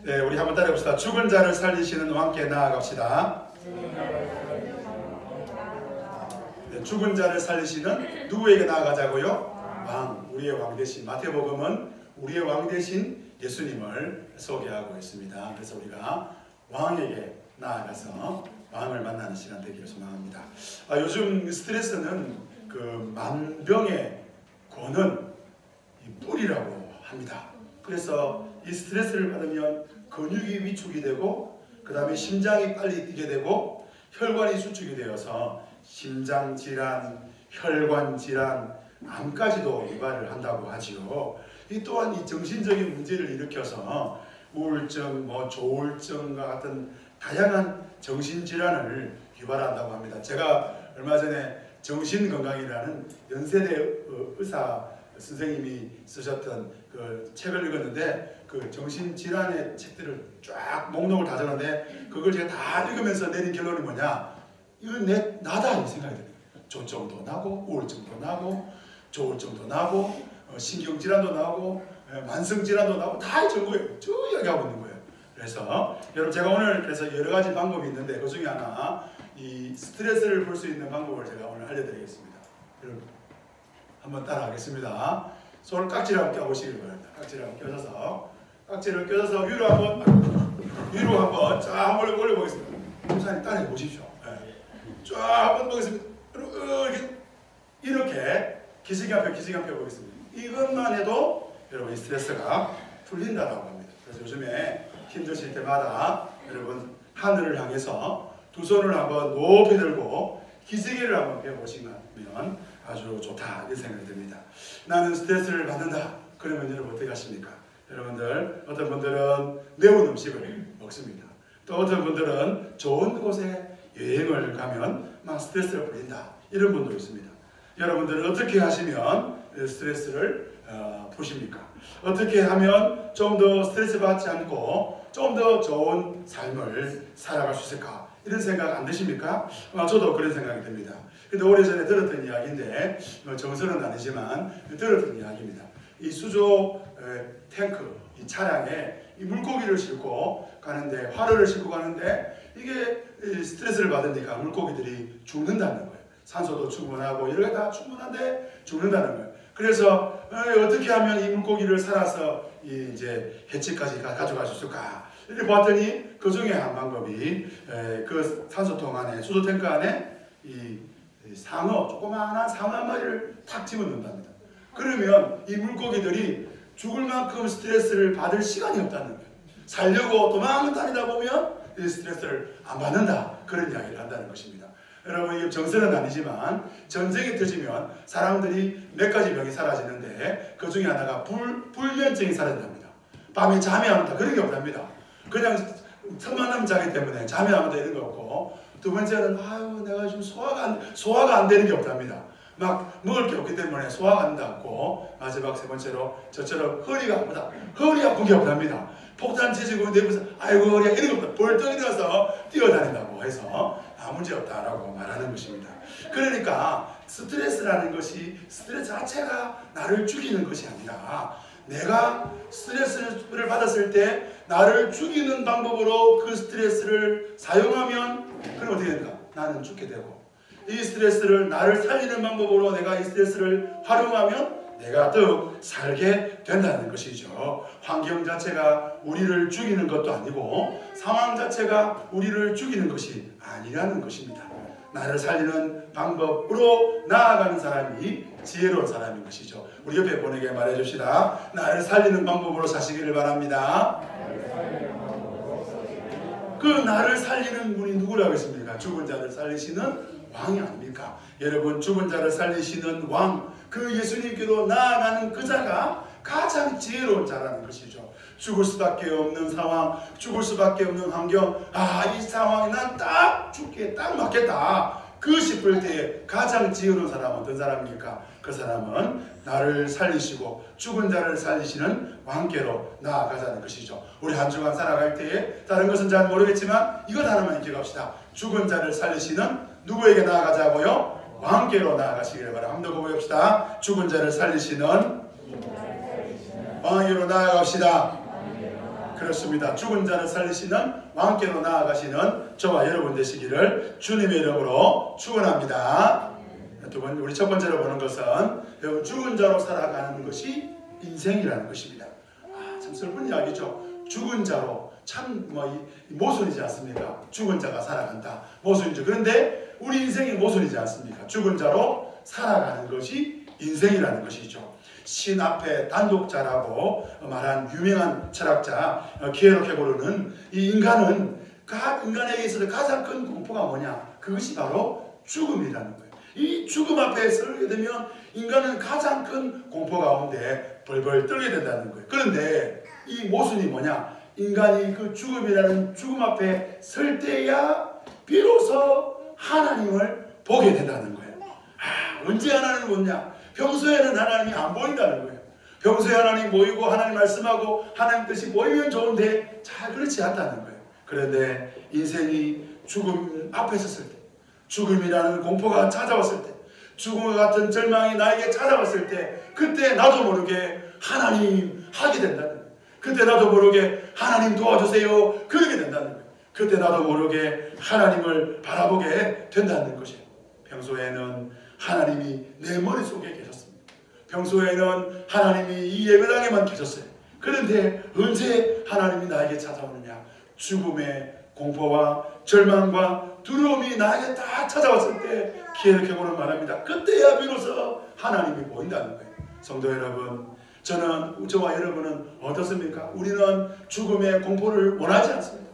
네, 우리 한번 따라해봅시다. 죽은 자를 살리시는 왕께 나아갑시다. 네, 죽은 자를 살리시는 누구에게 나아가자고요? 왕, 우리의 왕 대신. 마태복음은 우리의 왕 대신 예수님을 소개하고 있습니다. 그래서 우리가 왕에게 나아가서 왕을 만나는 시간 되기를 소망합니다. 요즘 스트레스는 그 만병의 근원, 뿔이라고 합니다. 그래서 이 스트레스를 받으면 근육이 위축이 되고, 그 다음에 심장이 빨리 뛰게 되고, 혈관이 수축이 되어서 심장질환, 혈관질환, 암까지도 유발을 한다고 하지요. 이 또한 이 정신적인 문제를 일으켜서 우울증, 조울증과 같은 다양한 정신질환을 유발한다고 합니다. 제가 얼마 전에 정신건강이라는 연세대 의사 선생님이 쓰셨던 그 책을 읽었는데, 그 정신질환의 책들을 쫙 목록을 다 적었는데, 그걸 제가 다 읽으면서 내린 결론이 뭐냐, 이건 나다 이 생각이 들어요. 조증도 나고, 우울증도 나고, 조울증도 나고, 신경질환도 나고, 만성질환도 나고, 다 전부예요. 쭉 이야기하고 있는 거예요. 그래서 여러분, 제가 오늘 그래서 여러 가지 방법이 있는데, 그 중에 하나, 이 스트레스를 풀 수 있는 방법을 제가 오늘 알려드리겠습니다. 여러분 한번 따라하겠습니다. 손을 깍지를 한번 껴보시길 바랍니다. 깍지를 한번 껴서, 깍지를 껴서 위로 한번 쫙 한번 올려보겠습니다. 목사님 따라해 보십시오. 네. 쫙 한번 보겠습니다. 이렇게 기지개 펴 보겠습니다. 이것만 해도 여러분 이 스트레스가 풀린다라고 합니다. 그래서 요즘에 힘드실 때마다 여러분 하늘을 향해서 두 손을 한번 높이 들고 기지개를 한번 펴보시면 아주 좋다 이런 생각이 듭니다. 나는 스트레스를 받는다. 그러면 여러분 어떻게 하십니까? 여러분들 어떤 분들은 매운 음식을 먹습니다. 또 어떤 분들은 좋은 곳에 여행을 가면 막 스트레스를 풀린다. 이런 분도 있습니다. 여러분들은 어떻게 하시면 스트레스를 푸십니까? 어떻게 하면 좀 더 스트레스 받지 않고 좀 더 좋은 삶을 살아갈 수 있을까? 이런 생각 안 드십니까? 저도 그런 생각이 듭니다. 근데 오래전에 들었던 이야기인데, 정설은 아니지만 들었던 이야기입니다. 이 수조 탱크, 이 차량에 이 물고기를 싣고 가는데, 화로를 싣고 가는데, 이게 스트레스를 받으니까 물고기들이 죽는다는 거예요. 산소도 충분하고 여러 개 다 충분한데 죽는다는 거예요. 그래서 어떻게 하면 이 물고기를 살아서 이제 해치까지 가져갈 수 있을까? 이렇게 봤더니 그 중에 한 방법이 그 산소통 안에, 수소 탱크 안에 이 상어, 조그마한 상어 한 마리를 탁 집어넣는답니다. 그러면 이 물고기들이 죽을 만큼 스트레스를 받을 시간이 없다는 거예요. 살려고 도망다니다 보면 이 스트레스를 안 받는다. 그런 이야기를 한다는 것입니다. 여러분, 이게 정설은 아니지만 전쟁이 터지면 사람들이 몇 가지 병이 사라지는데 그 중에 하나가 불면증이 사라진답니다. 밤에 잠이 안 온다. 그런 게 없답니다. 그냥 틈만 나면 자기 때문에 잠이 안 온다 이런 거 없고, 두 번째는 내가 지금 소화가 안 되는 게 없답니다. 막 먹을 게 없기 때문에 소화가 안 된다고. 마지막 세 번째로 저처럼 허리가 아프다. 허리 아픈 게 없답니다. 폭탄 치지고 내부에서 아이고 허리야 이런 거 없다. 벌떡 일어나서 뛰어다닌다고 해서 문제 없다라고 말하는 것입니다. 그러니까 스트레스라는 것이, 스트레스 자체가 나를 죽이는 것이 아니라, 내가 스트레스를 받았을 때 나를 죽이는 방법으로 그 스트레스를 사용하면 그럼 어떻게 됩니까? 나는 죽게 되고, 이 스트레스를 나를 살리는 방법으로 내가 이 스트레스를 활용하면 내가 더욱 살게 된다는 것이죠. 환경 자체가 우리를 죽이는 것도 아니고 상황 자체가 우리를 죽이는 것이 아니라는 것입니다. 나를 살리는 방법으로 나아가는 사람이 지혜로운 사람인 것이죠. 우리 옆에 분에게 말해줍시다. 나를 살리는 방법으로 사시기를 바랍니다. 그 나를 살리는 분이 누구라고 했습니까? 죽은 자를 살리시는 왕이 아닙니까? 여러분, 죽은 자를 살리시는 왕, 그 예수님께로 나아가는 그 자가 가장 지혜로운 자라는 것이죠. 죽을 수밖에 없는 상황, 죽을 수밖에 없는 환경, 이 상황에 난 딱 죽기에 딱 맞겠다. 그 싶을 때에 가장 지혜로운 사람은 어떤 사람입니까? 그 사람은 나를 살리시고 죽은 자를 살리시는 왕께로 나아가자는 것이죠. 우리 한 주간 살아갈 때에 다른 것은 잘 모르겠지만 이것 하나만 기억합시다. 죽은 자를 살리시는 누구에게 나아가자고요? 왕께로 나아가시기를 바랍니다. 한번 더 고백합시다. 죽은 자를 살리시는 왕께로 나아갑시다. 그렇습니다. 죽은 자를 살리시는 왕께로 나아가시는 저와 여러분 되시기를 주님의 이름으로 축원합니다. 우리 첫 번째로 보는 것은 죽은 자로 살아가는 것이 인생이라는 것입니다. 참 슬픈 이야기죠. 죽은 자로 참 모순이지 않습니까? 죽은 자가 살아간다. 모순이죠. 그런데 우리 인생이 모순이지 않습니까? 죽은 자로 살아가는 것이 인생이라는 것이죠. 신 앞에 단독자라고 말한 유명한 철학자 키에로 케고르는 이 인간에게 있어서 가장 큰 공포가 뭐냐? 그것이 바로 죽음이라는 거예요. 이 죽음 앞에 서게 되면 인간은 가장 큰 공포 가운데 벌벌 떨게 된다는 거예요. 그런데 이 모순이 뭐냐? 인간이 그 죽음이라는 죽음 앞에 설 때야 비로소 하나님을 보게 된다는 거예요. 언제 하나님을 보냐? 평소에는 하나님이 안 보인다는 거예요. 평소에 하나님 보이고 하나님 말씀하고 하나님 뜻이 보이면 좋은데 잘 그렇지 않다는 거예요. 그런데 인생이 죽음 앞에 섰을 때, 죽음이라는 공포가 찾아왔을 때, 죽음과 같은 절망이 나에게 찾아왔을 때, 그때 나도 모르게 하나님 하게 된다는 거예요. 그때 나도 모르게 하나님 도와주세요 그러게 된다는 거예요. 그때 나도 모르게 하나님을 바라보게 된다는 것이에요. 평소에는 하나님이 내 머릿속에 계셨습니다. 평소에는 하나님이 이 예배당에만 계셨어요. 그런데 언제 하나님이 나에게 찾아오느냐? 죽음의 공포와 절망과 두려움이 나에게 딱 찾아왔을 때 키에로 케고르는 말합니다. 그때야 비로소 하나님이 보인다는 거예요. 성도 여러분, 저와 여러분은 어떻습니까? 우리는 죽음의 공포를 원하지 않습니다.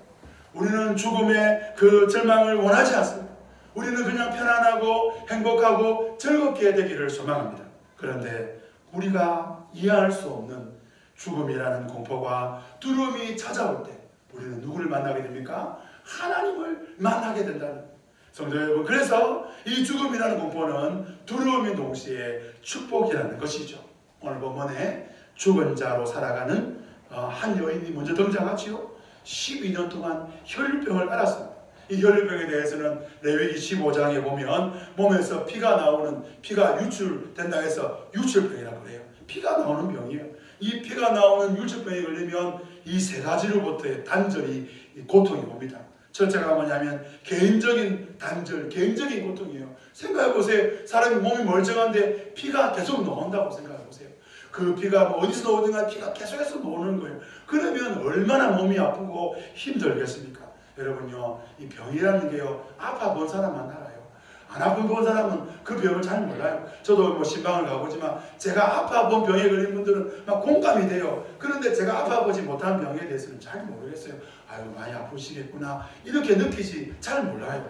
우리는 죽음의 그 절망을 원하지 않습니다. 우리는 그냥 편안하고 행복하고 즐겁게 되기를 소망합니다. 그런데 우리가 이해할 수 없는 죽음이라는 공포가 두려움이 찾아올 때 우리는 누구를 만나게 됩니까? 하나님을 만나게 된다는 거예요. 성도 여러분, 그래서 이 죽음이라는 공포는 두려움인 동시에 축복이라는 것이죠. 오늘 본문에 죽은 자로 살아가는 한 여인이 먼저 등장하지요. 12년 동안 혈류병을 앓았습니다. 이 혈류병에 대해서는 레위기 15장에 보면 몸에서 피가 유출된다 해서 유출병이라고 그래요. 피가 나오는 병이에요. 이 피가 나오는 유출병에 걸리면 이 세 가지로부터의 단절이 고통이 옵니다. 첫째가 뭐냐면 개인적인 단절, 개인적인 고통이에요. 생각해보세요. 사람이 몸이 멀쩡한데 피가 계속 나온다고 생각해보세요. 그 피가 어디서 나오든가 피가 계속해서 나오는 거예요. 그러면 얼마나 몸이 아프고 힘들겠습니까? 여러분요, 이 병이라는 게요, 아파 본 사람만 알아요. 안 아픈 본 사람은 그 병을 잘 몰라요. 저도 신방을 가보지만 제가 아파 본 병에 걸린 분들은 막 공감이 돼요. 그런데 제가 아파 보지 못한 병에 대해서는 잘 모르겠어요. 아유, 많이 아프시겠구나 이렇게 느끼지 잘 몰라요.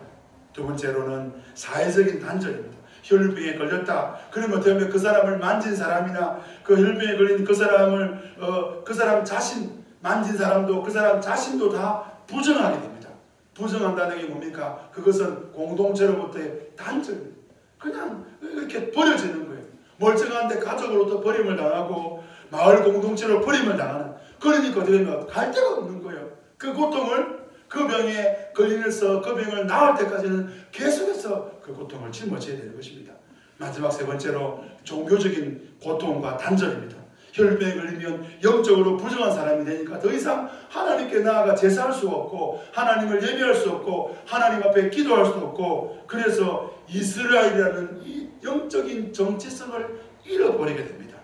두 번째로는 사회적인 단절입니다. 혈류병에 걸렸다. 그러면 어떻게 하면 그 사람을 만진 사람이나 그 혈류병에 걸린 그 사람 자신 만진 사람도 그 사람 자신도 다 부정하게 됩니다. 부정한다는 게 뭡니까? 그것은 공동체로부터의 단절입니다. 그냥 이렇게 버려지는 거예요. 멀쩡한데 가족으로부터 버림을 당하고 마을 공동체로 버림을 당하는, 그러니까 어떻게 되면 갈 데가 없는 거예요. 그 고통을, 그 병에 걸리면서 그 병을 나을 때까지는 계속해서 그 고통을 짊어져야 되는 것입니다. 마지막 세 번째로 종교적인 고통과 단절입니다. 혈류병에 걸리면 영적으로 부정한 사람이 되니까 더 이상 하나님께 나아가 제사할 수 없고 하나님을 예배할 수 없고 하나님 앞에 기도할 수 없고, 그래서 이스라엘이라는 이 영적인 정체성을 잃어버리게 됩니다.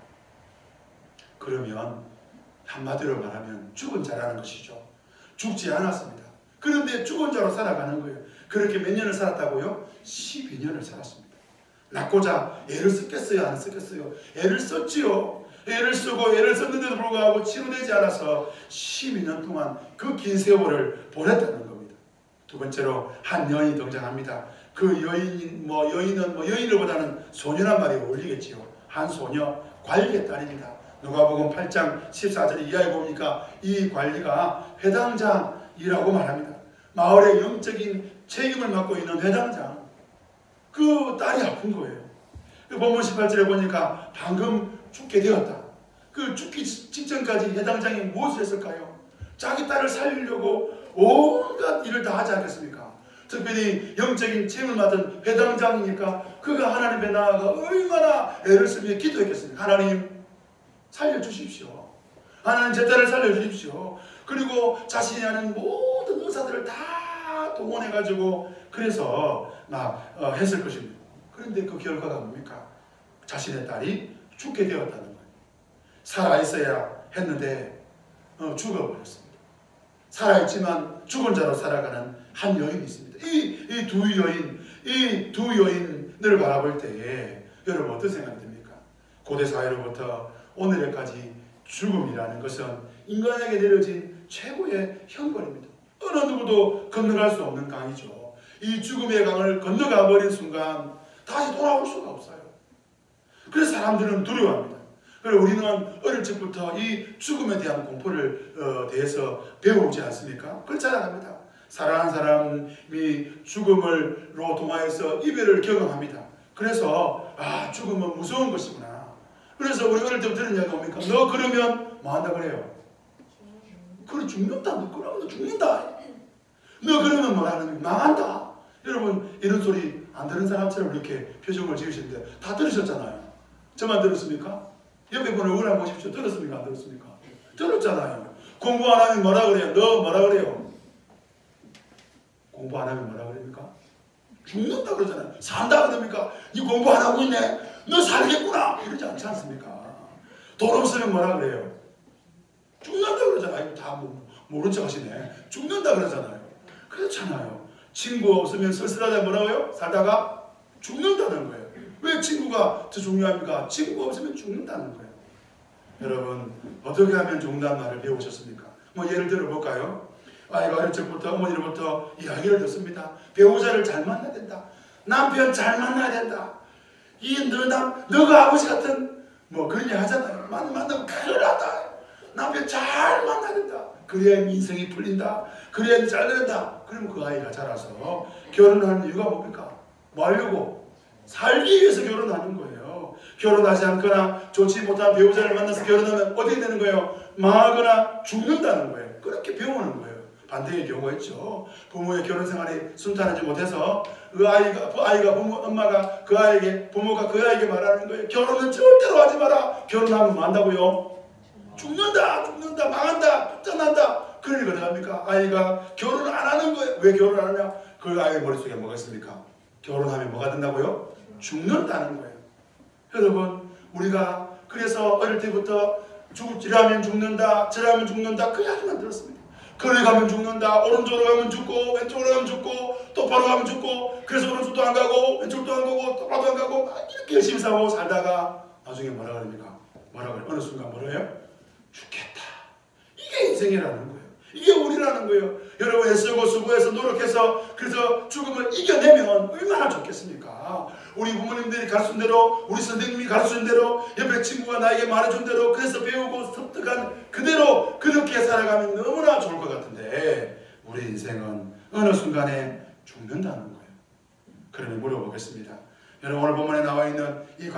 그러면 한마디로 말하면 죽은 자라는 것이죠. 죽지 않았습니다. 그런데 죽은 자로 살아가는 거예요. 그렇게 몇 년을 살았다고요? 12년을 살았습니다. 낳고자 애를 썼겠어요? 안 썼겠어요? 애를 썼지요. 애를 쓰고 애를 썼는데도 불구하고 치료되지 않아서 12년 동안 그 긴 세월을 보냈다는 겁니다. 두 번째로 한 여인이 등장합니다. 그 여인은 여인보다는 소녀란 말이 어울리겠지요. 한 소녀, 관리의 딸입니다. 누가복음 8장 14절 이하에 보니까 이 관리가 회당장이라고 말합니다. 마을의 영적인 책임을 맡고 있는 회당장. 그 딸이 아픈 거예요. 그 본문 18절에 보니까 방금 죽게 되었다. 그 죽기 직전까지 회당장이 무엇을 했을까요? 자기 딸을 살리려고 온갖 일을 다 하지 않겠습니까? 특별히 영적인 책임을 맡은 회당장이니까 그가 하나님께 나아가 얼마나 애를 쓰며 기도했겠습니까? 하나님 살려주십시오. 하나님 제 딸을 살려주십시오. 그리고 자신이 하는 모든 의사들을 다 동원해가지고 그래서 막 했을 것입니다. 그런데 그 결과가 뭡니까? 자신의 딸이 죽게 되었다는 거예요. 살아있어야 했는데 죽어버렸습니다. 살아있지만 죽은 자로 살아가는 한 여인이 있습니다. 이 두 여인을 바라볼 때에 여러분 어떤 생각이 듭니까? 고대 사회로부터 오늘까지 죽음이라는 것은 인간에게 내려진 최고의 형벌입니다. 어느 누구도 건너갈 수 없는 강이죠. 이 죽음의 강을 건너가 버린 순간 다시 돌아올 수가 없어요. 그래서 사람들은 두려워합니다. 그리고 우리는 어릴 적부터 이 죽음에 대한 공포를 대해서 배우지 않습니까? 그걸 잘 압니다. 사랑하는 사람이 죽음을로 통하여서 이별을 경험합니다. 그래서 죽음은 무서운 것이구나. 그래서 우리 어릴 때부터 들은 이야기가 뭡니까? 너 그러면 뭐 한다 그래요? 그래 죽는다. 너 그러면 너 죽는다. 너 그러면 뭐라는 거야? 망한다. 여러분 이런 소리 안 들은 사람처럼 이렇게 표정을 지으시는데 다 들으셨잖아요. 저만 들었습니까? 옆에 분을 얼굴 한번 보십시오. 들었습니까? 안 들었습니까? 들었잖아요. 공부 안 하면 뭐라 그래요? 너 뭐라 그래요? 공부 안 하면 뭐라 그럽니까? 죽는다 그러잖아요. 산다 그럽니까? 니 공부 안 하고 있네? 너 살겠구나! 이러지 않지 않습니까? 돈 없으면 뭐라 그래요? 죽는다 그러잖아요. 다 모른 척 하시네. 죽는다 그러잖아요. 그렇잖아요. 친구 없으면 쓸쓸하다 뭐라고요? 살다가 죽는다는 거예요. 왜 친구가 더 중요합니까? 친구 없으면 죽는다는 거예요. 여러분 어떻게 하면 죽는다는 말을 배우셨습니까? 뭐 예를 들어 볼까요? 아이가 어릴 적부터 어머니로부터 이야기를 듣습니다. 배우자를 잘 만나야 된다. 남편 잘 만나야 된다. 너가 아버지 같은 뭐 그런 얘기 하잖아요. 만나면 큰일 났다. 남편 잘 만나야 된다. 그래야 인생이 풀린다. 그래야 잘 된다. 그러면 그 아이가 자라서 결혼하는 이유가 뭡니까? 뭐 하려고? 살기 위해서 결혼하는 거예요. 결혼하지 않거나 좋지 못한 배우자를 만나서 결혼하면 어떻게 되는 거예요? 망하거나 죽는다는 거예요. 그렇게 배우는 거예요. 반대의 경우가 있죠. 부모의 결혼 생활이 순탄하지 못해서 엄마가 그 아이에게, 부모가 그 아이에게 말하는 거예요. 결혼은 절대로 하지 마라. 결혼하면 뭐 한다고요? 죽는다, 망한다, 붙잡는다. 그러니까 어떡합니까? 아이가 결혼을 안 하는 거예요. 왜 결혼 안 하냐? 그 아이 머릿속에 뭐가 있습니까? 결혼하면 뭐가 된다고요? 죽는다는 거예요. 여러분, 우리가 그래서 어릴 때부터 이러면 죽는다, 저러면 죽는다, 그 이야기만 들었습니다. 거리 가면 죽는다, 오른쪽으로 가면 죽고, 왼쪽으로 가면 죽고, 똑바로 가면 죽고, 그래서 오른쪽도 안 가고, 왼쪽도 안 가고, 똑바로도 안 가고, 이렇게 열심히 살고 살다가 나중에 뭐라 그럽니까? 뭐라 그래요? 어느 순간 뭐라 해요? 죽겠다. 이게 인생이라는 거예요. 이게 우리라는 거예요. 여러분 애쓰고 수고해서 노력해서 그래서 죽음을 이겨내면 얼마나 좋겠습니까? 우리 부모님들이 가르친 대로, 우리 선생님이 가르친 대로, 옆에 친구가 나에게 말해준 대로 그래서 배우고 습득한 그대로 그렇게 살아가면 너무나 좋을 것 같은데 우리 인생은 어느 순간에 죽는다는 거예요. 그러면 물어보겠습니다. 여러분 오늘 본문에 나와 있는 이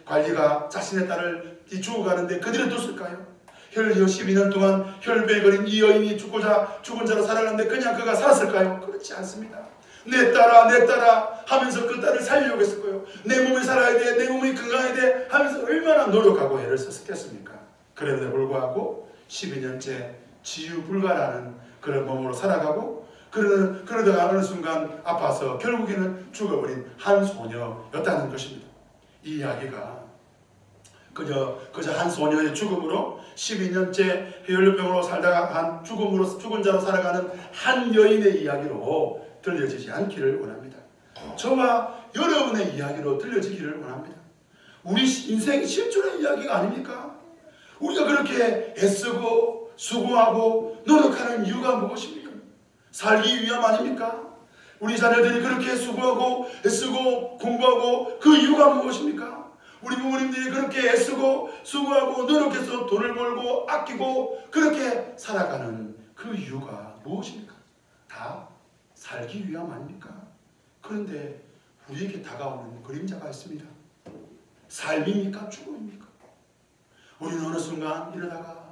관리가 자신의 딸을 죽어가는데 그대로 뒀을까요? 혈 12년 동안 혈배에 걸린 이 여인이 죽은 자로 살아가는데 그냥 그가 살았을까요? 그렇지 않습니다. 내 딸아 하면서 그 딸을 살리려고 했을 거예요. 내 몸이 살아야 돼, 내 몸이 건강해야 돼 하면서 얼마나 노력하고 애를 썼겠습니까? 그런데 불구하고 12년째 지유불가라는 그런 몸으로 살아가고 그러다가 어느 순간 아파서 결국에는 죽어버린 한 소녀였다는 것입니다. 이 이야기가 그저 한 소녀의 죽음으로 12년째 혈류병으로 살다가 죽은 자로 살아가는 한 여인의 이야기로 들려지지 않기를 원합니다. 저와 여러분의 이야기로 들려지기를 원합니다. 우리 인생이 실존의 이야기가 아닙니까? 우리가 그렇게 애쓰고 수고하고 노력하는 이유가 무엇입니까? 살기 위함 아닙니까? 우리 자녀들이 그렇게 수고하고 애쓰고 공부하고 그 이유가 무엇입니까? 우리 부모님들이 그렇게 애쓰고 수고하고 노력해서 돈을 벌고 아끼고 그렇게 살아가는 그 이유가 무엇입니까? 다 살기 위함 아닙니까? 그런데 우리에게 다가오는 그림자가 있습니다. 삶입니까? 죽음입니까? 우리는 어느 순간 이러다가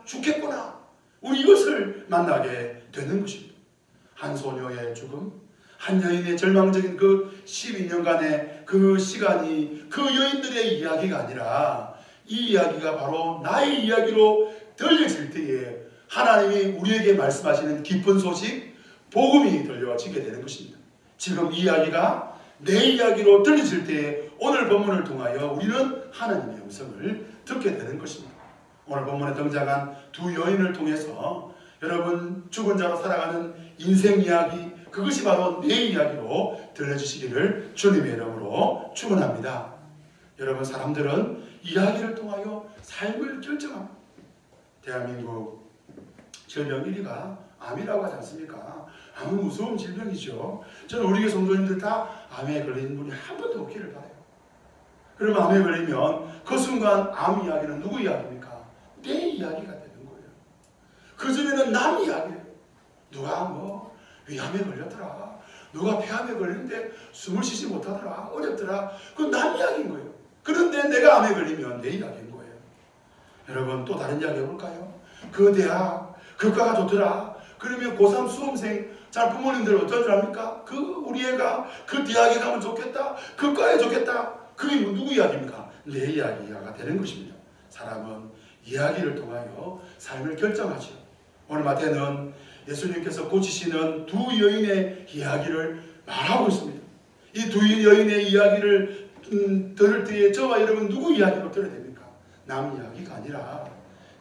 죽겠구나 우리 이것을 만나게 되는 것입니다. 한 소녀의 죽음, 한 여인의 절망적인 그 12년간의 그 시간이 그 여인들의 이야기가 아니라 이 이야기가 바로 나의 이야기로 들려질 때에 하나님이 우리에게 말씀하시는 기쁜 소식, 복음이 들려지게 되는 것입니다. 지금 이 이야기가 내 이야기로 들려질 때에 오늘 본문을 통하여 우리는 하나님의 음성을 듣게 되는 것입니다. 오늘 본문에 등장한 두 여인을 통해서 여러분 죽은 자로 살아가는 인생 이야기, 그것이 바로 내 이야기로 들려주시기를 주님의 이름으로 축원합니다. 여러분, 사람들은 이야기를 통하여 삶을 결정합니다. 대한민국 질병 1위가 암이라고 하지 않습니까? 암은 무서운 질병이죠. 저는 우리 교회 성도님들 다 암에 걸린 분이 한 번도 없기를 바라요. 그러면 암에 걸리면 그 순간 암 이야기는 누구 이야기입니까? 내 이야기가 되는 거예요. 그전에는 남 이야기예요. 누가 위암에 걸렸더라, 누가 폐암에 걸리는데 숨을 쉬지 못하더라, 어렵더라, 그건 남 이야기인 거예요. 그런데 내가 암에 걸리면 내 이야기인 거예요. 여러분, 또 다른 이야기 해볼까요? 그 대학 교과가 좋더라, 그러면 고3 수험생 자 부모님들 어떤 줄 압니까? 우리 애가 그 대학에 가면 좋겠다, 그 과에 좋겠다. 그게 누구 이야기입니까? 내 이야기가 되는 것입니다. 사람은 이야기를 통하여 삶을 결정하죠. 오늘 마태는 예수님께서 고치시는 두 여인의 이야기를 말하고 있습니다. 이 두 여인의 이야기를 들을 때에 저와 여러분 누구 이야기로 들어야 됩니까? 남 이야기가 아니라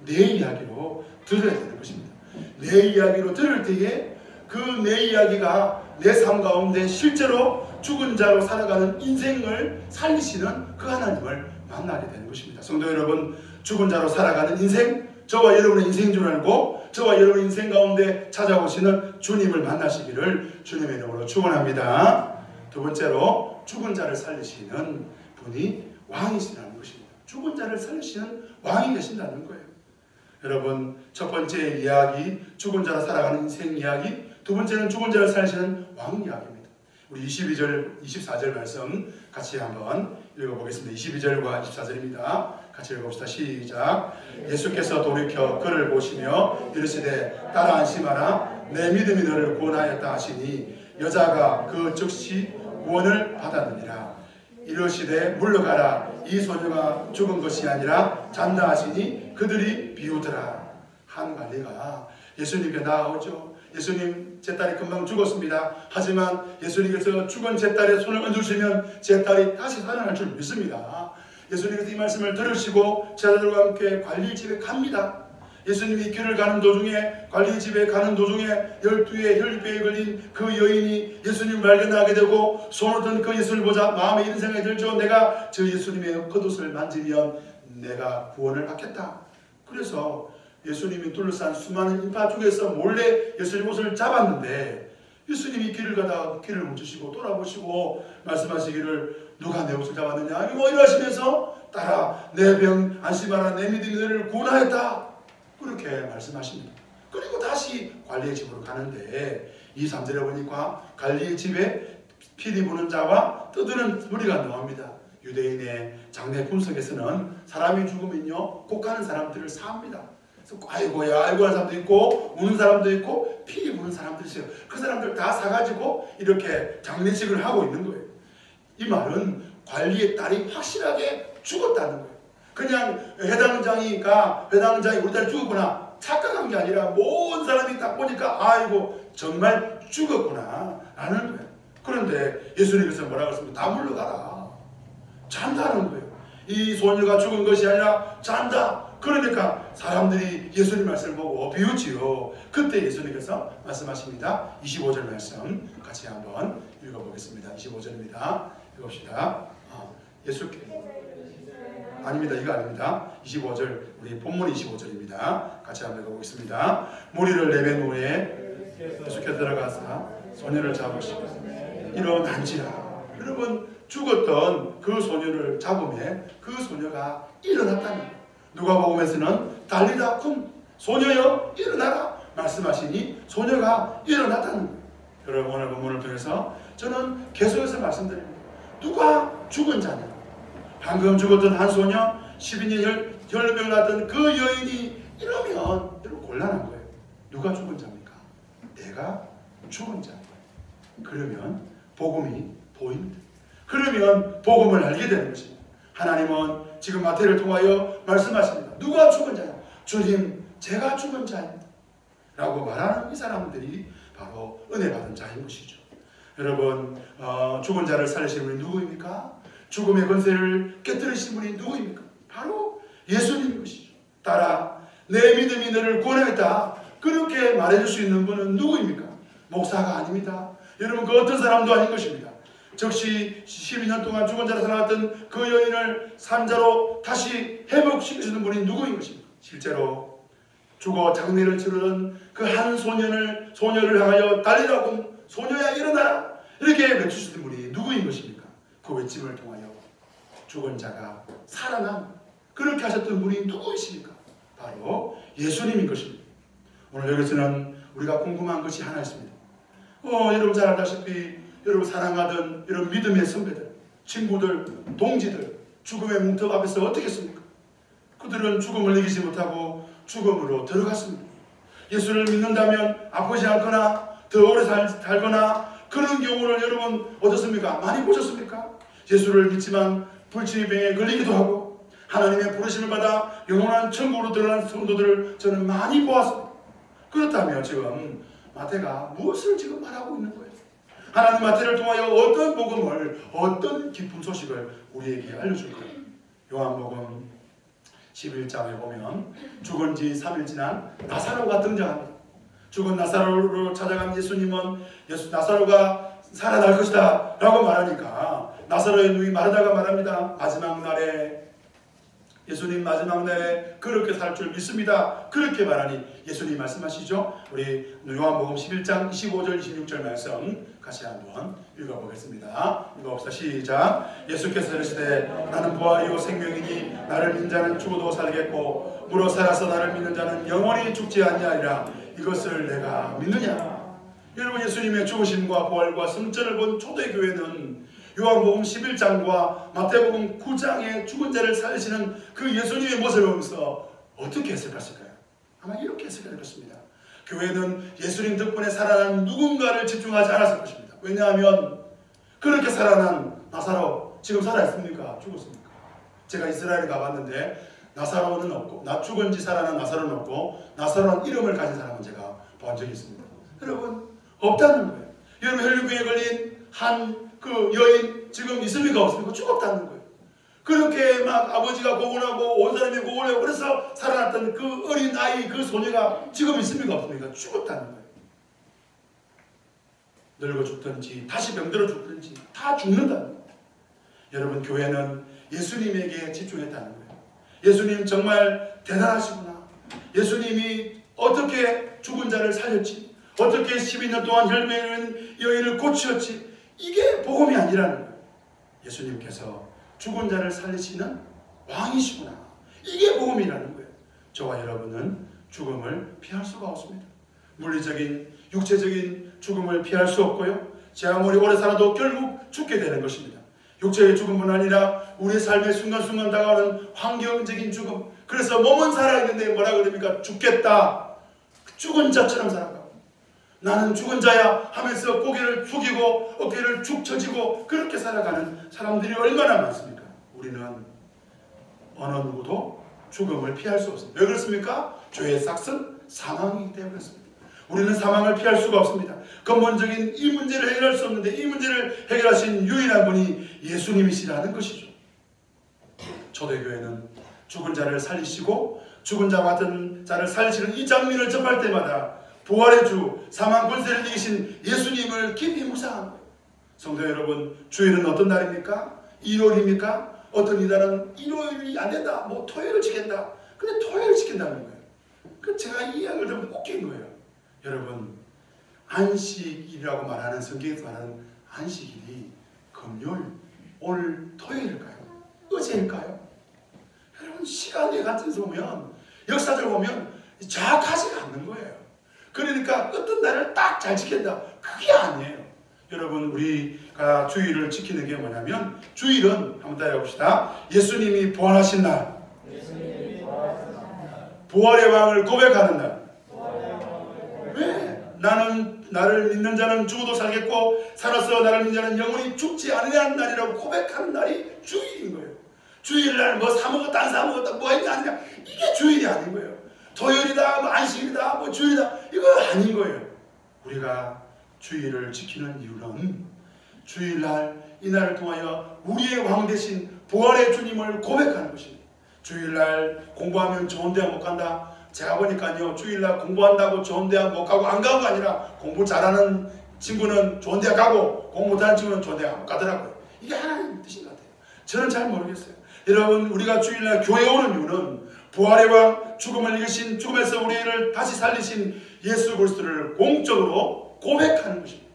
내 이야기로 들어야 되는 것입니다. 내 이야기로 들을 때에 그 내 이야기가 내 삶 가운데 실제로 죽은 자로 살아가는 인생을 살리시는 그 하나님을 만나게 되는 것입니다. 성도 여러분, 죽은 자로 살아가는 인생, 저와 여러분의 인생인 줄 알고 저와 여러분의 인생 가운데 찾아오시는 주님을 만나시기를 주님의 이름으로 축원합니다. 두 번째로 죽은 자를 살리시는 분이 왕이시라는 것입니다. 죽은 자를 살리시는 왕이 계신다는 거예요. 여러분, 첫 번째 이야기, 죽은 자로 살아가는 인생 이야기, 두 번째는 죽은 자를 살리시는 왕 이야기입니다. 우리 22절, 24절 말씀 같이 한번 읽어보겠습니다. 22절과 24절입니다. 같이 읽어봅시다. 시작. 예수께서 돌이켜 그를 보시며 이르시되 따라 안심하라, 내 믿음이 너를 구원하였다 하시니 여자가 그 즉시 구원을 받았느니라. 이르시되 물러가라, 이 소녀가 죽은 것이 아니라 잔다 하시니 그들이 비우더라. 한 관리가 예수님께 나아오죠. 예수님, 제 딸이 금방 죽었습니다. 하지만 예수님께서 죽은 제 딸의 손을 얹으시면 제 딸이 다시 살아날 줄 믿습니다. 예수님께서 이 말씀을 들으시고 제자들과 함께 관리 집에 갑니다. 예수님이 길을 가는 도중에, 관리 집에 가는 도중에 12의 혈류병에 걸린 그 여인이 예수님을 발견하게 되고 손을 든 그 예수를 보자 마음에 이런 생각이 들죠. 내가 저 예수님의 겉옷을 만지면 내가 구원을 받겠다. 그래서 예수님이 둘러싼 수많은 인파 중에서 몰래 예수님 옷을 잡았는데 예수님이 길을 가다가 길을 멈추시고 돌아보시고 말씀하시기를 누가 내 옷을 잡았느냐 이러시면서 따라 내 병 안심하라, 내 믿음이 너를 구원하였다. 그렇게 말씀하십니다. 그리고 다시 관리의 집으로 가는데 2, 3절에 보니까 관리의 집에 피리 부는 자와 떠드는 무리가 나옵니다. 유대인의 장례 풍속에서는 사람이 죽으면요 꼭 가는 사람들을 사합니다. 그래서 아이고야 아이고 하는 사람도 있고 우는 사람도 있고 피리 부는 사람도 있어요. 그 사람들 다 사가지고 이렇게 장례식을 하고 있는 거예요. 이 말은 관리의 딸이 확실하게 죽었다는 거예요. 그냥 회당장이 우리 딸이 죽었구나 착각한 게 아니라 모든 사람이 딱 보니까 아이고 정말 죽었구나 라는 거예요. 그런데 예수님께서 뭐라고 했습니까? 다 물러가라. 잔다는 거예요. 이 소녀가 죽은 것이 아니라 잔다. 그러니까 사람들이 예수님 말씀을 보고 비웃지요. 그때 예수님께서 말씀하십니다. 25절 말씀 같이 한번 읽어보겠습니다. 25절입니다. 읽읍시다. 예수께 아닙니다. 이거 아닙니다. 25절 우리 본문 25절입니다. 같이 한번 읽어보겠습니다. 무리를 내뱉은 후에 예수께서 들어가사 소녀를 잡으시고 일어난지라. 여러분 죽었던 그 소녀를 잡으면 그 소녀가 일어났다는 거예요. 누가복음에서는 달리다 쿰 소녀여 일어나라 말씀하시니 소녀가 일어났다는 거예요. 여러분 오늘 본문을 통해서 저는 계속해서 말씀드립니다. 누가 죽은 자냐? 방금 죽었던 한 소녀, 12년 혈병을 앓던 그 여인이 이러면 여러분 곤란한 거예요. 누가 죽은 자입니까? 내가 죽은 자인 거예요. 그러면 복음이 보입니다. 그러면 복음을 알게 되는 것입니다. 하나님은 지금 마태를 통하여 말씀하십니다. 누가 죽은 자냐? 주님, 제가 죽은 자입니다. 라고 말하는 이 사람들이 바로 은혜 받은 자인 것이죠. 여러분, 죽은 자를 살리시는 분이 누구입니까? 죽음의 권세를 깨뜨리신 분이 누구입니까? 바로 예수님인 것이죠. 따라 내 믿음이 너를 구원하겠다, 그렇게 말해줄 수 있는 분은 누구입니까? 목사가 아닙니다. 여러분, 그 어떤 사람도 아닌 것입니다. 즉시 12년 동안 죽은 자로 살아왔던 그 여인을 산자로 다시 회복시키시는 분이 누구인 것입니까? 실제로 죽어 장례를 치르던 그 한 소녀를 향하여 달리라고, 소녀야 일어나라, 이렇게 외치시는 분이 누구인 것입니까? 그 외침을 통하여 죽은 자가 살아난, 그렇게 하셨던 분이 누구이십니까? 바로 예수님인 것입니다. 오늘 여기서는 우리가 궁금한 것이 하나 있습니다. 여러분 잘 알다시피 여러분 사랑하던 여러분 믿음의 선배들, 친구들, 동지들, 죽음의 문턱 앞에서 어떻게 했습니까? 그들은 죽음을 이기지 못하고 죽음으로 들어갔습니다. 예수를 믿는다면 아프지 않거나 더 오래 살거나 그런 경우를 여러분 어떻습니까? 많이 보셨습니까? 예수를 믿지만 불치병에 걸리기도 하고 하나님의 부르심을 받아 영원한 천국으로 들어간 성도들을 저는 많이 보았습니다. 그렇다면 지금 마태가 무엇을 지금 말하고 있는 거예요? 하나님 마태를 통하여 어떤 복음을, 어떤 기쁜 소식을 우리에게 알려줄까요? 요한복음 11장에 보면 죽은 지 3일 지난 나사로가 등장합니다. 죽은 나사로를 찾아간 예수님은 나사로가 살아날 것이다 라고 말하니까 나사로의 눈이 마르다가 말합니다. 마지막 날에, 예수님 마지막 날에 그렇게 살 줄 믿습니다. 그렇게 말하니 예수님 말씀하시죠. 우리 요한복음 11장 25절 26절 말씀 같이 한번 읽어보겠습니다. 읽어봅시다. 시작. 예수께서 이르시되 나는 부활이요 생명이니 나를 믿는 자는 죽어도 살겠고 무릇 살아서 나를 믿는 자는 영원히 죽지 아니하리라. 이것을 내가 믿느냐? 여러분, 예수님의 죽으심과 부활과 승천을 본 초대교회는 요한복음 11장과 마태복음 9장의 죽은 자를 살리시는 그 예수님의 모습을 보면서 어떻게 했을 것일까요? 아마 이렇게 했을 것입니다. 교회는 예수님 덕분에 살아난 누군가를 집중하지 않았을 것입니다. 왜냐하면 그렇게 살아난 나사로 지금 살아있습니까? 죽었습니까? 제가 이스라엘에 가봤는데 나사로는 없고, 죽은 지 살아난 나사로는 없고, 나사로라는 이름을 가진 사람은 제가 본 적이 있습니다. 여러분, 없다는 거예요. 여러분, 혈류병에 걸린 한 그 여인 지금 있습니까? 없습니까? 죽었다는 거예요. 그렇게 막 아버지가 고군하고 온 사람이 고군하고 그래서 살아났던 그 어린 아이, 그 소녀가 지금 있습니까? 없습니까? 죽었다는 거예요. 늙어 죽든지 다시 병들어 죽든지 다 죽는다는 거예요. 여러분, 교회는 예수님에게 집중했다는 거예요. 예수님 정말 대단하시구나. 예수님이 어떻게 죽은 자를 살렸지, 어떻게 12년 동안 혈병인 여인을 고치었지, 이게 복음이 아니라는 거예요. 예수님께서 죽은 자를 살리시는 왕이시구나. 이게 복음이라는 거예요. 저와 여러분은 죽음을 피할 수가 없습니다. 물리적인, 육체적인 죽음을 피할 수 없고요. 제 아무리 오래 살아도 결국 죽게 되는 것입니다. 육체의 죽음은 아니라 우리의 삶의 순간순간 다가오는 환경적인 죽음. 그래서 몸은 살아있는데 뭐라 그럽니까? 죽겠다. 죽은 자처럼 살아가고, 나는 죽은 자야 하면서 고개를 숙이고 어깨를 축 처지고 그렇게 살아가는 사람들이 얼마나 많습니까? 우리는 어느 누구도 죽음을 피할 수 없습니다. 왜 그렇습니까? 죄의 삭은 사망이기 때문에 그렇습니다. 우리는 사망을 피할 수가 없습니다. 근본적인 이 문제를 해결할 수 없는데 이 문제를 해결하신 유일한 분이 예수님이시라는 것이죠. 초대교회는 죽은 자를 살리시고 죽은 자와 같은 자를 살리시는 이 장면을 접할 때마다 부활의 주, 사망 권세를 이기신 예수님을 깊이 묵상한 거예요. 성도 여러분, 주일은 어떤 날입니까? 일요일입니까? 어떤 이날은 일요일이 안 된다, 뭐 토요일을 지킨다. 근데 토요일을 지킨다는 거예요. 그 제가 이 이야기를 좀 웃긴 거예요. 여러분, 안식일이라고 말하는, 성경에서 말하는 안식일이 금요일, 오늘 토요일일까요? 어제일까요? 여러분, 시간에 같은 데서 보면, 역사적으로 보면 정확하지가 않는 거예요. 그러니까 어떤 날을 딱 잘 지킨다, 그게 아니에요. 여러분, 우리가 주일을 지키는 게 뭐냐면, 주일은 한번 따라해 봅시다. 예수님이 부활하신 날, 부활의 왕을 고백하는 날. 왜? 나를 믿는 자는 죽어도 살겠고 살아서 나를 믿는 자는 영원히 죽지 않으려는 날이라고 고백하는 날이 주일인 거예요. 주일날 뭐 사먹었다 안 사먹었다 뭐가 있냐 아니냐, 이게 주일이 아닌 거예요. 토요일이다 뭐 안식일이다 뭐 주일이다, 이거 아닌 거예요. 우리가 주일을 지키는 이유는 주일날 이날을 통하여 우리의 왕 대신 부활의 주님을 고백하는 것입니다. 주일날 공부하면 좋은 대학 못 간다. 제가 보니까요, 주일날 공부한다고 좋은 대학 못 가고 안 가는 거 아니라 공부 잘하는 친구는 좋은 대학 가고 공부 못하는 친구는 좋은 대학 못 가더라고요. 이게 하나님의 뜻인 것 같아요. 저는 잘 모르겠어요. 여러분, 우리가 주일날 교회에 오는 이유는 부활의 왕, 죽음을 이기신, 죽음에서 우리를 다시 살리신 예수 그리스도를 공적으로 고백하는 것입니다.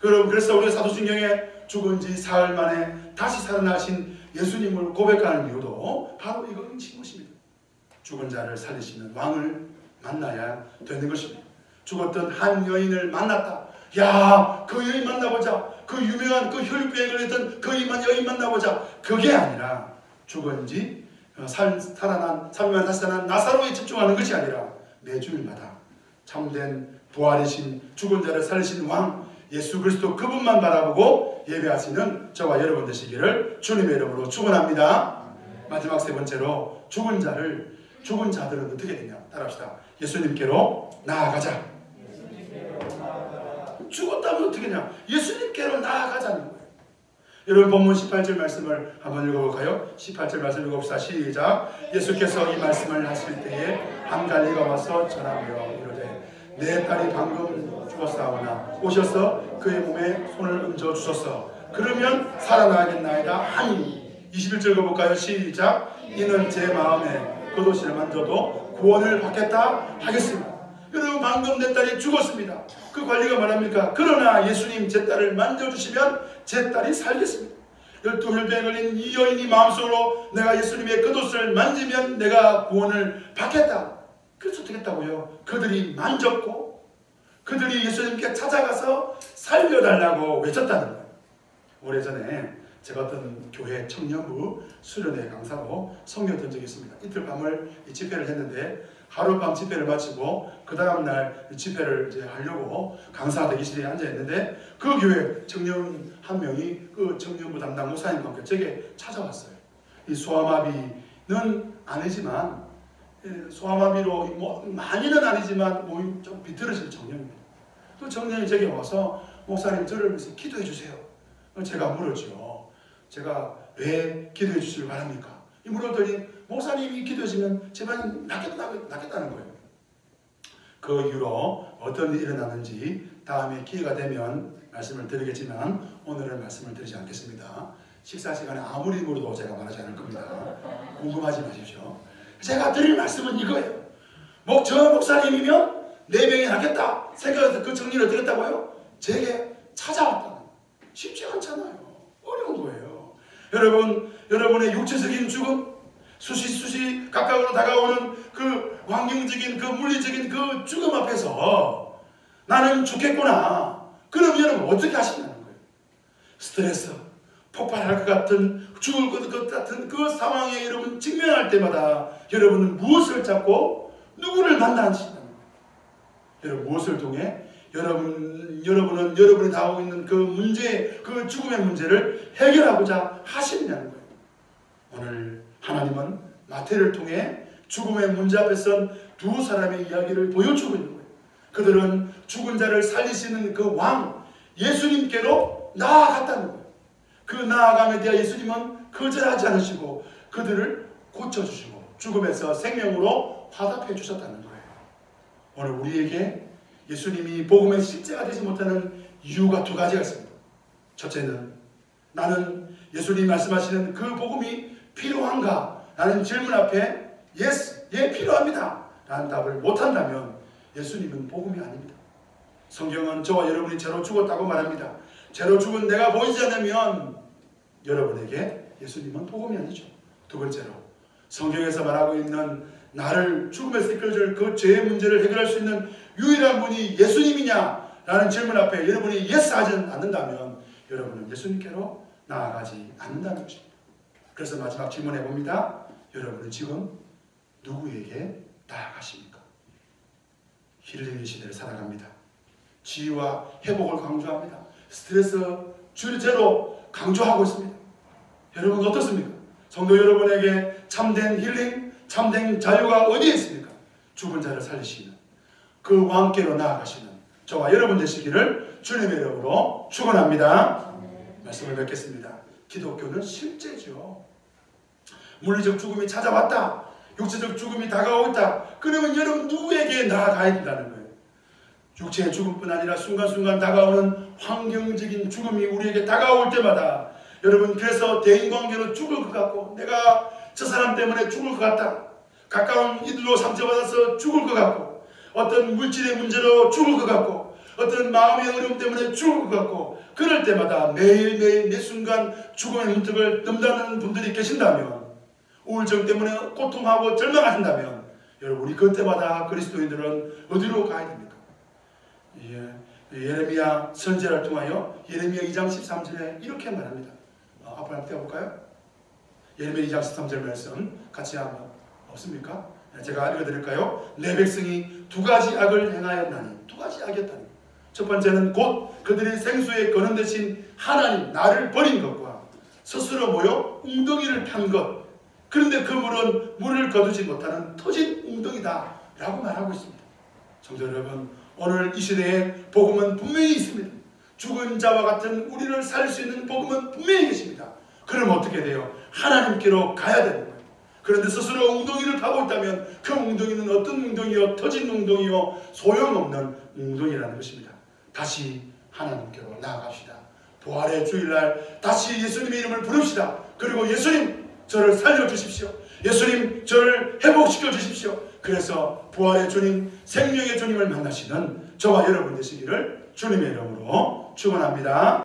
여러분, 그래서 우리가 사도신경에 죽은 지 사흘 만에 다시 살아나신 예수님을 고백하는 이유도 바로 이것인 것입니다. 죽은 자를 살리시는 왕을 만나야 되는 것입니다. 죽었던 한 여인을 만났다. 야, 그 여인 만나보자. 그 유명한 그 혈병에 걸렸던 그 여인 만나보자. 그게 아니라 죽은 지 살아난 3일만 다시 살아난 나사로에 집중하는 것이 아니라 매주일마다 참된 부활이신 죽은 자를 살리신 왕 예수 그리스도 그분만 바라보고 예배하시는 저와 여러분 되시기를 주님의 이름으로 축원합니다. 마지막 세 번째로 죽은 자들은 어떻게 되냐, 따라합시다. 예수님께로 나아가자. 죽었다면 어떻게 되냐, 예수님께로 나아가자는 거예요. 여러분, 본문 18절 말씀을 한번 읽어볼까요? 18절 말씀 읽어봅시다. 시작. 예수께서 이 말씀을 하실 때에 한 갈리가 와서 전하며 이르되 내 딸이 방금 죽었사오나 오셔서 그의 몸에 손을 얹어 주소서. 그러면 살아나겠나이다 하니. 21절 읽어볼까요? 시작. 이는 제 마음에 겉옷을 만져도 구원을 받겠다 하겠습니다. 여러분, 방금 내 딸이 죽었습니다. 그 관리가 말합니까? 그러나 예수님 제 딸을 만져주시면 제 딸이 살겠습니다. 12혈병에 걸린 이 여인이 마음속으로 내가 예수님의 겉옷을 만지면 내가 구원을 받겠다. 그래서 어떻게 했다고요? 그들이 만졌고 그들이 예수님께 찾아가서 살려달라고 외쳤다는 거예요. 오래전에 제가 어떤 교회 청년부 수련회 강사로 섬겼던 적이 있습니다. 이틀 밤을 집회를 했는데 하룻밤 집회를 마치고 그 다음날 집회를 이제 하려고 강사 대기실에 앉아있는데 그 교회 청년 한 명이 그 청년부 담당 목사님과 함께 제게 찾아왔어요. 이 소아마비는 아니지만, 소아마비로 뭐 많이는 아니지만 몸이 좀 비틀어진 청년입니다. 그 청년이 제게 와서 목사님 저를 위해서 기도해 주세요. 제가 물었죠. 제가 왜 기도해 주시길 바랍니까? 물었더니 목사님이 기도해 주시면 제발 낫겠다는 거예요. 그 이후로 어떤 일이 일어났는지 다음에 기회가 되면 말씀을 드리겠지만 오늘은 말씀을 드리지 않겠습니다. 식사 시간에 아무리 물어도 제가 말하지 않을 겁니다. 궁금하지 마십시오. 제가 드릴 말씀은 이거예요. 저 목사님이면 내 병이 낫겠다 생각해서 그 정리를 어떻게 했다고요? 제게 찾아왔다는 거예요. 쉽지 않잖아요. 어려운 거예요. 여러분의 육체적인 죽음, 수시 가까우로 다가오는 그 환경적인, 그 물리적인 그 죽음 앞에서 나는 죽겠구나. 그럼 여러분 어떻게 하시냐는 거예요. 스트레스, 폭발할 것 같은, 죽을 것 같은 그 상황에 여러분 직면할 때마다 여러분은 무엇을 잡고 누구를 만나시냐는 거예요. 여러분 무엇을 통해 여러분은 여러분이 당하고 있는 그 문제, 그 죽음의 문제를 해결하고자 하시느냐는 거예요. 오늘 하나님은 마태를 통해 죽음의 문제 앞에 선 두 사람의 이야기를 보여주고 있는 거예요. 그들은 죽은 자를 살리시는 그 왕 예수님께로 나아갔다는 거예요. 그 나아감에 대해 예수님은 거절하지 않으시고 그들을 고쳐주시고 죽음에서 생명으로 화답해 주셨다는 거예요. 오늘 우리에게 예수님이 복음의 실제가 되지 못하는 이유가 두 가지가 있습니다. 첫째는 나는 예수님이 말씀하시는 그 복음이 필요한가? 라는 질문 앞에 yes, 예 필요합니다 라는 답을 못한다면 예수님은 복음이 아닙니다. 성경은 저와 여러분이 죄로 죽었다고 말합니다. 죄로 죽은 내가 보이지 않으면 여러분에게 예수님은 복음이 아니죠. 두 번째로 성경에서 말하고 있는 나를 죽음에서 이끌어줄 그 죄의 문제를 해결할 수 있는 유일한 분이 예수님이냐? 라는 질문 앞에 여러분이 yes 하지 않는다면 여러분은 예수님께로 나아가지 않는다는 것입니다. 그래서 마지막 질문해 봅니다. 여러분은 지금 누구에게 나아가십니까? 힐링 시대를 살아갑니다. 치유와 회복을 강조합니다. 스트레스 제로 강조하고 있습니다. 여러분 어떻습니까? 성도 여러분에게 참된 힐링, 참된 자유가 어디에 있습니까? 죽은 자를 살리시는 그 왕께로 나아가시는 저와 여러분 되시기를 주님의 이름으로 축원합니다. 말씀을 뵙겠습니다. 기독교는 실제죠. 물리적 죽음이 찾아왔다, 육체적 죽음이 다가오고 있다, 그러면 여러분 누구에게 나아가야 된다는 거예요. 육체의 죽음뿐 아니라 순간순간 다가오는 환경적인 죽음이 우리에게 다가올 때마다 여러분, 그래서 대인관계로 죽을 것 같고, 내가 저 사람 때문에 죽을 것 같다, 가까운 이들로 상처받아서 죽을 것 같고, 어떤 물질의 문제로 죽을 것 같고, 어떤 마음의 어려움 때문에 죽을 것 같고, 그럴 때마다 매일매일 매 순간 죽음의 문턱을 넘나드는 분들이 계신다면, 우울증 때문에 고통하고 절망하신다면, 여러분, 우리 그때마다 그리스도인들은 어디로 가야 됩니까? 예레미야 선지자를 통하여 예레미야 2장 13절에 이렇게 말합니다. 앞으로 한번 떼어볼까요? 예레미야 2장 13절 말씀 같이 한번 없습니까? 제가 읽어드릴까요? 내 백성이 두 가지 악을 행하였나니, 두 가지 악이었다니. 첫 번째는 곧 그들이 생수에 거는 대신 하나님 나를 버린 것과 스스로 모여 웅덩이를 판 것, 그런데 그 물은 물을 거두지 못하는 터진 웅덩이다 라고 말하고 있습니다. 성도 여러분, 오늘 이 시대에 복음은 분명히 있습니다. 죽은 자와 같은 우리를 살릴 수 있는 복음은 분명히 계십니다. 그럼 어떻게 돼요? 하나님께로 가야 되는 거예요. 그런데 스스로 웅덩이를 파고 있다면 그 웅덩이는 어떤 웅덩이요? 터진 웅덩이요? 소용없는 웅덩이라는 것입니다. 다시 하나님께로 나아갑시다. 부활의 주일날 다시 예수님의 이름을 부릅시다. 그리고 예수님, 저를 살려주십시오. 예수님, 저를 회복시켜 주십시오. 그래서 부활의 주님, 생명의 주님을 만나시는 저와 여러분 되시기를 주님의 이름으로 축원합니다.